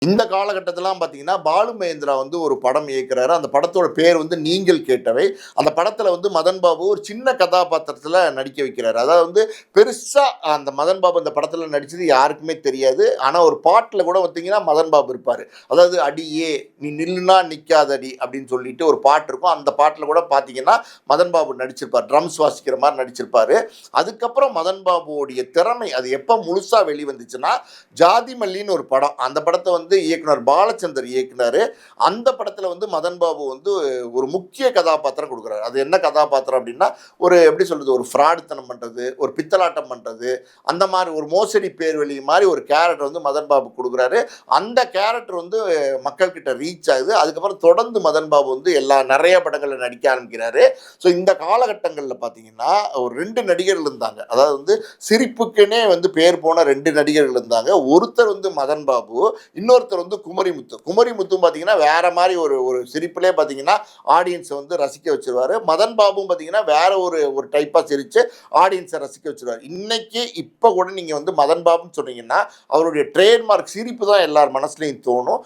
இந்த காலகட்டத்திலாம் பார்த்தீங்கன்னா, பாலு மகேந்திரா வந்து ஒரு படம் இயக்குறாரு. அந்த படத்தோட பேர் வந்து நீங்கள் கேட்டவை. அந்த படத்தில வந்து மதன் பாபு ஒரு சின்ன கதாபாத்திரத்தில நடிக்க வைக்கிறாரு. அதாவது வந்து பெருசா அந்த மதன் பாபு அந்த படத்தில நடிச்சது யாருக்குமே தெரியாது. ஆனா ஒரு பாட்டுல கூட பார்த்தீங்கன்னா, மதன் பாபு இருப்பாரு. அதாவது "அடியே நீ நில்லுனா நிக்காதடி" அப்படின்னு சொல்லிட்டு ஒரு பாட்டு இருக்கும். அந்த பாட்டுல கூட பார்த்தீங்கன்னா, மதன் பாபு நடிச்சிருப்பார். ட்ரம்ஸ் வாசிக்கிற மாரி நடிச்சிருப்பாரு. அதுக்கப்புறம் மதன் பாபுவோடைய திறமை அது எப்ப முழுசா வெளிவந்துச்சுன்னா, ஜாதி மல்லின்னு ஒரு படம். அந்த படத்த வந்து இயக்குனர் பாலச்சந்தர் இயக்குனாரு. அந்த படத்துல வந்து மதன் பாபு வந்து ஒரு முக்கிய கதாபாத்திரம் குடுக்குறாரு. அது என்ன கதாபாத்திரம் அப்டின்னா, ஒரு எப்படி சொல்றது? ஒரு ஃப்ராடுத்தனம் பண்றது, ஒரு பித்தலாட்டம் பண்றது, அந்த மாரி ஒரு மோசடி பேர்வழி மாரி ஒரு கேரக்டர் வந்து மதன் பாபு குடுக்குறாரு. அந்த கேரக்டர் வந்து மக்கள் கிட்ட ரீச் ஆகுது. அதுக்கப்புறம் தொடர்ந்து மதன் பாபு வந்து நெறைய படங்கள்ல நடிக்க ஆரம்பிக்கிறாரு. ஸோ இந்த காலகட்டங்கள்ல பார்த்தீங்கன்னா, ஒரு 2 நடிகர்கள் இருந்தாங்க. அதாவது வந்து சிரிப்புக்குன்னே வந்து பேர் போன 2 நடிகர்கள் இருந்தாங்க. ஒருத்தர் வந்து மதன் பாபு, இன்னொருத்தர் வந்து குமரிமுத்து. குமரிமுத்து பார்த்தீங்கன்னா, வேற மாரி ஒரு ஒரு சிரிப்பிலே பார்த்தீங்கன்னா, ஆடியன்ஸ வந்து ரசிக்க வச்சுருவாரு. மதன் பாபுவும் பார்த்தீங்கன்னா, வேற ஒரு ஒரு டைப்பா சிரிச்சு ஆடியன்ஸ ரசிக்க வச்சுருவாரு. இன்னைக்கு இப்ப கூட நீங்க வந்து மதன் பாபுன்னு சொன்னீங்கன்னா, அவருடைய ட்ரேட்மார்க் சிரிப்பு தான் எல்லார் மனசுலயும் தோணும்.